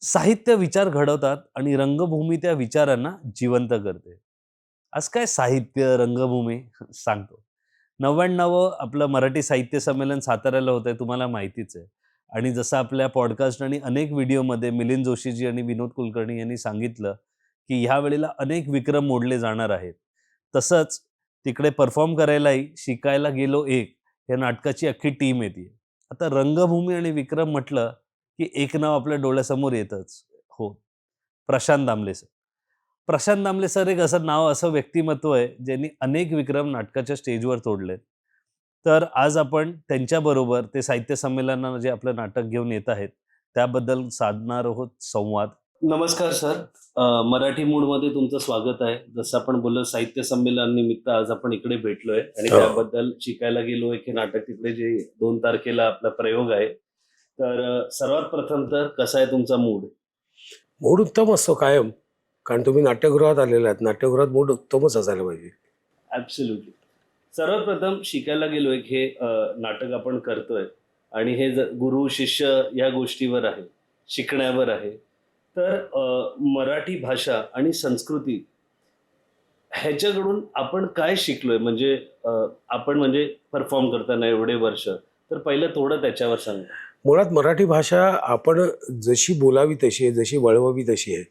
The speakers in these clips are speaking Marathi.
साहित्य विचार घडवतात आणि रंगभूमी त्या विचारांना जिवंत करते. आज काय साहित्य, रंगभूमी सांगतो. 99वं आपलं मराठी साहित्य संमेलन साताऱ्याला होतंय तुम्हाला माहितीच आहे. आणि जसं आपल्या पॉडकास्ट आणि अनेक व्हिडिओमध्ये मिलिंद जोशीजी आणि विनोद कुलकर्णी यांनी सांगितलं, की ह्या वेळेला अनेक विक्रम मोडले जाणार आहेत. तसंच तिकडे परफॉर्म करायलाही शिकायला गेलो एक या नाटकाची अख्खी टीम येतीये. आता रंगभूमी आणि विक्रम म्हटलं की एक नाव आपल्या डोळ्यासमोर येतंच. हो, प्रशांत दामले सर. प्रशांत दामले सर एक असं नाव, असं व्यक्तिमत्व आहे, ज्यांनी अनेक विक्रम नाटकाच्या स्टेजवर तोडलेत. तर आज आपण त्यांच्याबरोबर ते साहित्य संमेलनाला जे आपलं नाटक घेऊन येत आहेत, त्याबद्दल साधणार आहोत संवाद. नमस्कार सर. मराठी मूडमध्ये तुमचं स्वागत आहे. जसं आपण बोललो साहित्य संमेलनानिमित्त आज आपण इकडे भेटलोय आणि हो. त्याबद्दल शिकायला गेलो एक हे नाटक तिकडे जे 2 तारखेला आपला प्रयोग आहे. तर सर्वात प्रथम तर कसा आहे तुमचा मूड? मूड उत्तम असतो कायम. कारण तुम्ही नाट्यगृहात आलेला आहात. नाट्यगृहात मूड उत्तमच असायला पाहिजे. ॲब्सोल्युटली. सर्वात प्रथम शिकायला गेलो एक हे नाटक आपण करतोय आणि हे गुरु शिष्य या गोष्टीवर आहे, शिकण्यावर आहे. तर मराठी भाषा आणि संस्कृती ह्याच्याकडून आपण काय शिकलोय? म्हणजे आपण म्हणजे परफॉर्म करताना एवढे वर्ष, तर पहिलं थोडं त्याच्यावर सांगा. मुळात मराठी भाषा आपण जशी बोलावी तशी आहे, जशी वळवावी तशी आहे.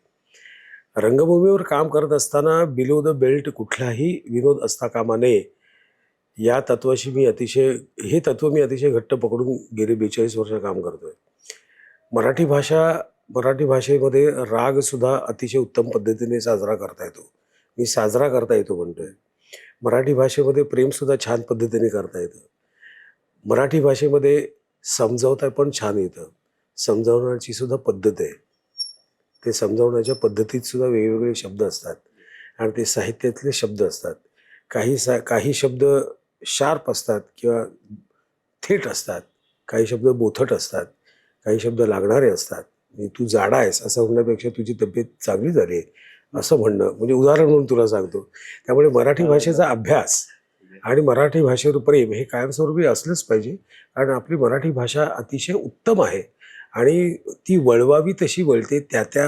रंगभूमीवर काम करत असताना बिलो द बेल्ट कुठलाही विनोद असता कामा नये, या तत्वाशी हे तत्व मी अतिशय घट्ट पकडून गेले 42 वर्ष काम करतोय. मराठी भाषेमध्ये रागसुद्धा अतिशय उत्तम पद्धतीने साजरा करता येतो. मी साजरा करता येतो म्हणतोय. मराठी भाषेमध्ये प्रेमसुद्धा छान पद्धतीने करता येतं. मराठी भाषेमध्ये समजावता पण छान येतं. समजावण्याची सुद्धा पद्धत आहे. ते समजावण्याच्या पद्धतीत सुद्धा वेगवेगळे शब्द असतात आणि ते साहित्यातले शब्द असतात. काही शब्द शार्प असतात किंवा थेट असतात. काही शब्द बोथट असतात. काही शब्द लागणारे असतात. म्हणजे तू जाडा आहेस असं म्हणण्यापेक्षा तुझी तब्येत चांगली झाली आहे असं म्हणणं, म्हणजे उदाहरण म्हणून तुला सांगतो. त्यामुळे मराठी भाषेचा अभ्यास आणि मराठी भाषेवर प्रेम हे कायमस्वरूपी असलंच पाहिजे. कारण आपली मराठी भाषा अतिशय उत्तम आहे आणि ती वळवावी तशी वळते त्या त्या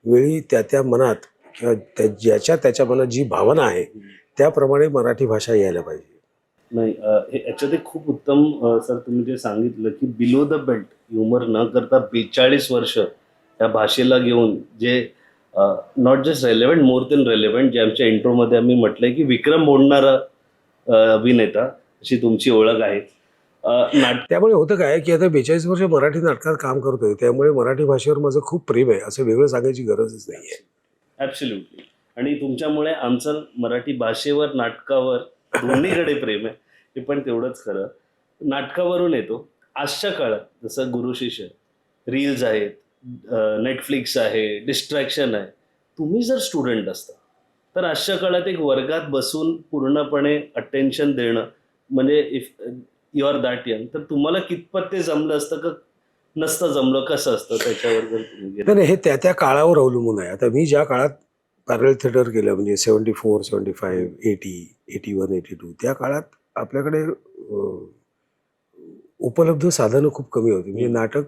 वेळी त्या त्या मनात किंवा ज्याच्या त्याच्या मनात जी भावना आहे त्याप्रमाणे मराठी भाषा यायला पाहिजे. नाही, हे याच्यात एक खूप उत्तम सर तुम्ही जे सांगितलं की बिलो द बेल्ट ह्युमर न करता 42 वर्ष त्या भाषेला घेऊन जे not just relevant, more than relevant, जे आमच्या इंट्रोमध्ये आम्ही म्हटलंय की विक्रम मोडणारा अभिनेता अशी तुमची ओळख आहे. त्यामुळे होतं काय की आता 42 वर्ष मराठी नाटकात काम करतोय, त्यामुळे मराठी भाषेवर माझं खूप प्रेम आहे, असं वेगळं सांगायची गरजच नाही आहे. ॲब्सोल्युटली. आणि तुमच्यामुळे आमचं मराठी भाषेवर, नाटकावर दोन्हीकडे प्रेम आहे. हे पण तेवढंच खरं. नाटकावरून येतो. आजच्या काळात जसं गुरु शिष्य, रील्स आहेत, नेटफ्लिक्स आहे, डिस्ट्रॅक्शन आहे. तुम्ही जर स्टुडंट असता, तर आजच्या काळात एक वर्गात बसून पूर्णपणे अटेन्शन देणं, म्हणजे if you are that young, तर तुम्हाला कितपत ते जमलं असतं का नसतं जमलं? कसं असतं त्याच्यावर जर तुम्ही गेलं? नाही, हे त्या त्या काळावर अवलंबून आहे. आता मी ज्या काळात पॅरलल थिएटर केलं म्हणजे 74, 75, 80, 81, 82 त्या काळात आपल्याकडे उपलब्ध साधनं खूप कमी होती. म्हणजे नाटक,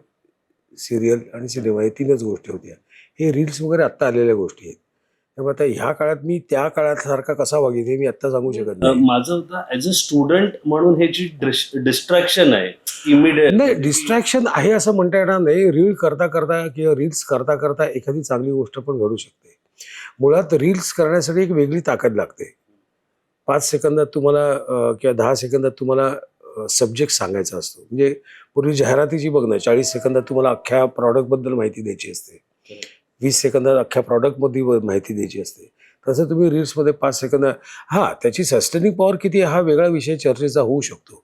सिरियल आणि सिनेमा हे 3च गोष्टी होत्या. हे रील्स वगैरे आत्ता आलेल्या गोष्टी आहेत. त्यामुळे आता ह्या काळात मी त्या काळासारखा कसा वागेन हे मी आत्ता सांगू शकत नाही. माझं होतं ॲज अ स्टुडंट म्हणून हे जी डिस्ट्रॅक्शन आहे इमिडिएट. नाही, डिस्ट्रॅक्शन आहे असं म्हणता येणार नाही. रील्स करता करता एखादी चांगली गोष्ट पण घडू शकते. मुळात रील्स करण्यासाठी एक वेगळी ताकद लागते. 5 सेकंदात तुम्हाला किंवा 10 सेकंदात तुम्हाला सब्जेक्ट सांगायचा असतो. म्हणजे पूर्वी जाहिरातीची बघ ना, 40 सेकंदात तुम्हाला अख्ख्या प्रॉडक्टबद्दल माहिती द्यायची असते. 20 सेकंदात अख्ख्या प्रॉडक्टमध्ये माहिती द्यायची असते. तसं तुम्ही रील्समध्ये 5 सेकंद, हां, त्याची सस्टेनिंग पॉवर किती हा वेगळा विषय चर्चेचा होऊ शकतो.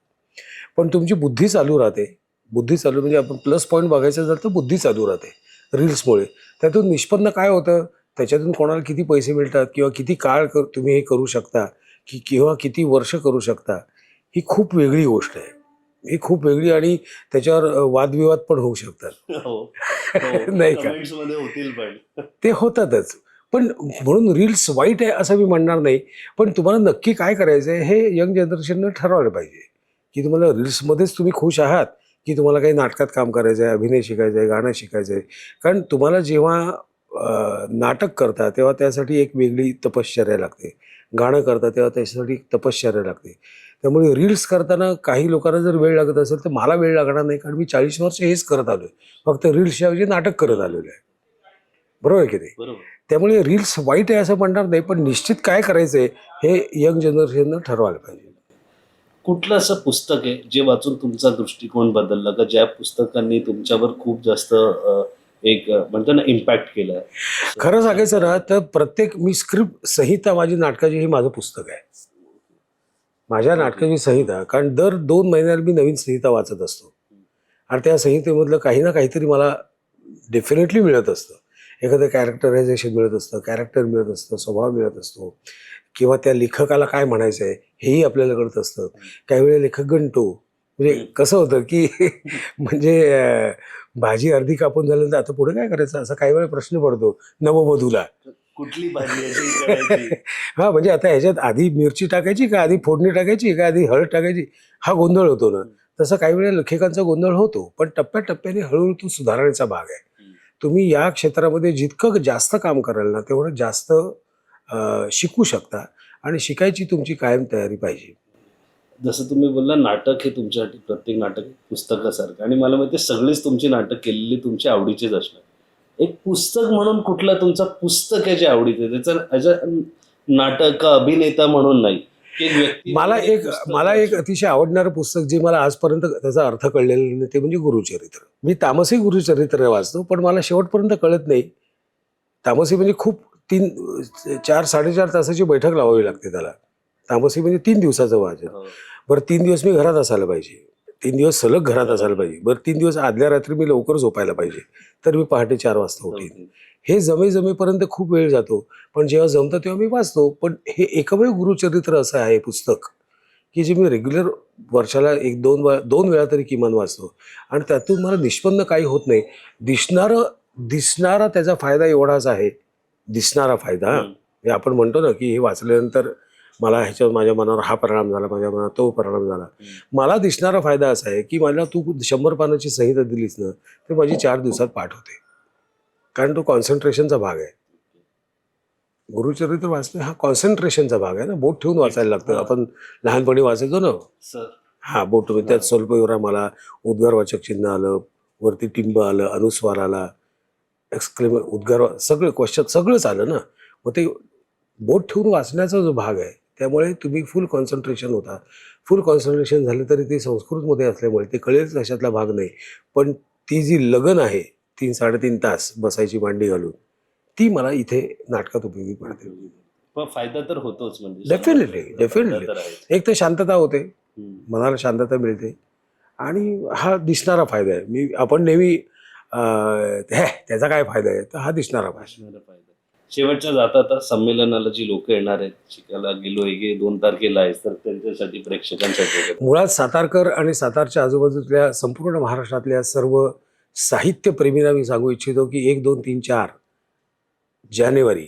पण तुमची बुद्धी चालू राहते. बुद्धी चालू म्हणजे आपण प्लस पॉईंट बघायचं झालं तर बुद्धी चालू राहते रील्समुळे. त्यातून निष्पन्न काय होतं, त्याच्यातून कोणाला किती पैसे मिळतात किंवा किती काळ तुम्ही हे करू शकता किंवा किती वर्ष करू शकता, ही खूप वेगळी गोष्ट आहे. ही खूप वेगळी आणि त्याच्यावर वादविवाद पण होऊ शकतात. हो, नाही का? कमेंट्समध्ये होतील पण. ते होतातच. पण म्हणून रील्स वाईट आहे असं मी म्हणणार नाही. पण तुम्हाला नक्की काय करायचं आहे हे यंग जनरेशननं ठरवायला पाहिजे, की तुम्हाला रील्समध्येच तुम्ही खुश आहात की तुम्हाला काही नाटकात काम करायचं आहे, अभिनय शिकायचं आहे, गाणं शिकायचं आहे. कारण तुम्हाला जेव्हा नाटक करता तेव्हा त्यासाठी एक वेगळी तपश्चर्या लागते. गाणं करता तेव्हा त्याच्यासाठी एक तपश्चर्या लागते. त्यामुळे रील्स करताना काही लोकांना जर वेळ लागत असेल तर मला वेळ लागणार नाही, कारण मी 40 वर्ष हेच करत आलो आहे. फक्त रील्सच्या ऐवजी नाटक करत आलेलो आहे. बरोबर आहे की नाही? बरोबर. त्यामुळे रील्स वाईट आहे असं म्हणणार नाही, पण निश्चित काय करायचं आहे हे यंग जनरेशननं ठरवायला पाहिजे. कुठलं असं पुस्तक आहे जे वाचून तुमचा दृष्टिकोन बदलला, का ज्या पुस्तकांनी तुमच्यावर खूप जास्त एक म्हणतो ना इम्पॅक्ट केलं? खरं सांगायचं ना तर प्रत्येक मी स्क्रिप्ट संहिता माझी नाटकाची हे माझं पुस्तक आहे. माझ्या नाटकाची संहिता, कारण दर 2 महिन्याला मी नवीन संहिता वाचत असतो आणि त्या संहितेमधलं काही ना काहीतरी मला डेफिनेटली मिळत असतं. एखादं कॅरेक्टरायझेशन मिळत असतं, कॅरेक्टर मिळत असतं, स्वभाव मिळत असतो, किंवा त्या लेखकाला काय म्हणायचं आहे हेही आपल्याला कळत असतं. काही वेळेला लेखक गणतो. म्हणजे कसं होतं की म्हणजे भाजी अर्धी कापून झाल्यानंतर आता पुढे काय करायचं असा काही वेळा प्रश्न पडतो नववधूला. कुठली भाजी आहे ती कळायची. हा, म्हणजे आता ह्याच्यात आधी मिरची टाकायची का आधी फोडणी टाकायची का आधी हळद टाकायची, हा गोंधळ होतो ना. तसं काही वेळेला लेखकांचा गोंधळ होतो, पण टप्प्याटप्प्याने हळूहळू तो सुधारण्याचा भाग आहे. तुम्ही या क्षेत्रामध्ये जितकं जास्त काम कराल ना तेवढं जास्त शिकू शकता आणि शिकायची तुमची कायम तयारी पाहिजे. जसं तुम्ही बोलला नाटक हे तुमच्यासाठी प्रत्येक नाटक पुस्तकासारखं, आणि मला माहिती आहे सगळीच तुमची नाटक केलेली तुमच्या आवडीचीच असणार. एक पुस्तक म्हणून कुठला तुमचा पुस्तक आहे जे आवडीचं आहे, त्याचा नाटक का अभिनेता म्हणून नाही, की एक व्यक्ती मला एक अतिशय आवडणारं पुस्तक जे मला आजपर्यंत त्याचा अर्थ कळलेला नाही ते म्हणजे गुरुचरित्र. मी तामसी गुरुचरित्र वाचतो, पण मला शेवटपर्यंत कळत नाही. तामसी म्हणजे खूप 4-4.5 तासाची बैठक लावावी लागते त्याला. तामसी म्हणजे 3 दिवसाचं वाचन. बरं 3 दिवस मी घरात असायला पाहिजे, 3 दिवस सलग घरात असायला पाहिजे, बरं 3 दिवस आदल्या रात्री मी लवकर झोपायला पाहिजे, तर मी पहाटे 4 वाजता उठेन. हे जमेपर्यंत खूप वेळ जातो, पण जेव्हा जमतं तेव्हा मी वाचतो. पण हे एकमेव गुरुचरित्र असं आहे पुस्तक की जे मी रेग्युलर वर्षाला 1-2 वेळा तरी किमान वाचतो आणि त्यातून मला निष्पन्न काही होत नाही. दिसणारा त्याचा फायदा एवढाच आहे, दिसणारा फायदा. हे आपण म्हणतो ना की हे वाचल्यानंतर मला ह्याच्यावर माझ्या मनावर हा परिणाम झाला, माझ्या मनावर तो परिणाम झाला. मला दिसणारा फायदा असा आहे की मला तू 100 पानाची संहिता दिलीस ना तर माझी 4 दिवसात पाठ होते, कारण तो कॉन्सन्ट्रेशनचा भाग आहे. गुरुचरित्र वाचणं हा कॉन्सन्ट्रेशनचा भाग आहे ना. बोट ठेवून वाचायला लागतं. आपण लहानपणी वाचायचो ना, हा बोट, त्यात स्वल्पविराम आला, उद्गारवाचक चिन्ह आलं, वरती टिंब आलं, अनुस्वार आला, उद्गार, सगळं क्वेश्चन सगळंच आलं ना. मग ते बोट ठेवून वाचण्याचा जो भाग आहे त्यामुळे तुम्ही फुल कॉन्सन्ट्रेशन होता. फुल कॉन्सन्ट्रेशन झालं तरी ते संस्कृतमध्ये असल्यामुळे ते कळेलच अशातला भाग नाही. पण ती जी लगन आहे 3-3.5 तास बसायची मांडी घालून, ती मला इथे नाटकात उपयोगी पडते. पण फायदा तर होतोच, म्हणजे डेफिनेटली. एक तर शांतता होते, मनाला शांतता मिळते आणि हा दिसणारा फायदा आहे. आपण नेहमी त्याचा काय फायदा आहे, तर हा दिसणारा फायदा. शेवटच्या जाता संमेलनाला जी लोक येणार आहेत, शिकायला गेलो 2 तारखेला आहे, तर त्यांच्यासाठी, प्रेक्षकांसाठी मुळात सातारकर आणि सातारच्या आजूबाजूतल्या संपूर्ण महाराष्ट्रातल्या सर्व साहित्यप्रेमींना मी सांगू इच्छितो की 1, 2, 3, 4 जानेवारी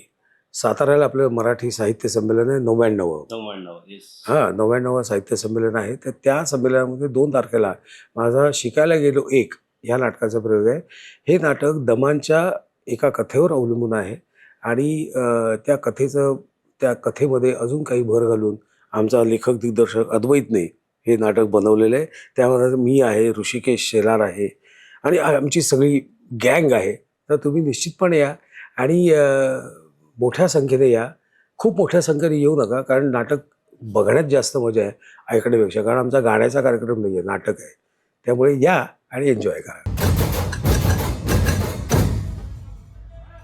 साताऱ्याला आपलं मराठी साहित्य संमेलन आहे. 99 साहित्य संमेलन आहे. तर त्या संमेलनामध्ये 2 तारखेला माझा शिकायला गेलो 1 ह्या नाटकाचा प्रयोग आहे. हे नाटक दमांच्या एका कथेवर अवलंबून आहे आणि त्या कथेमध्ये अजून काही भर घालून आमचा लेखक दिग्दर्शक अद्वैतने हे नाटक बनवलेलं आहे. त्यामध्ये मी आहे, ऋषिकेश शेलार आहे आणि आमची सगळी गँग आहे. तर तुम्ही निश्चितपणे या आणि मोठ्या संख्येने या. खूप मोठ्या संख्येने येऊ नका, कारण नाटक बघण्यात जास्त मजा आहे ऐकण्यापेक्षा, कारण आमचा गाण्याचा कार्यक्रम नाही आहे, नाटक आहे. त्यामुळे या आणि एन्जॉय करा.